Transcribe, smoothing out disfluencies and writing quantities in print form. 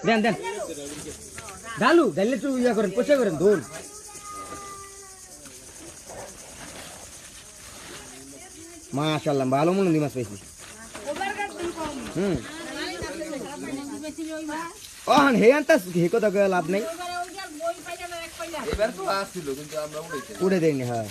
দেন দেন ডালু ডাইলে একটু ইয়া করেন পয়সা করেন দোল মাশাআল্লাহ ভালো মনে মাছ পাইছি ওহান হে আনতা হে কথা লাভ নাই এবার তো আসছিল কিন্তু আমরা উড়ে দেয়নি হ্যাঁ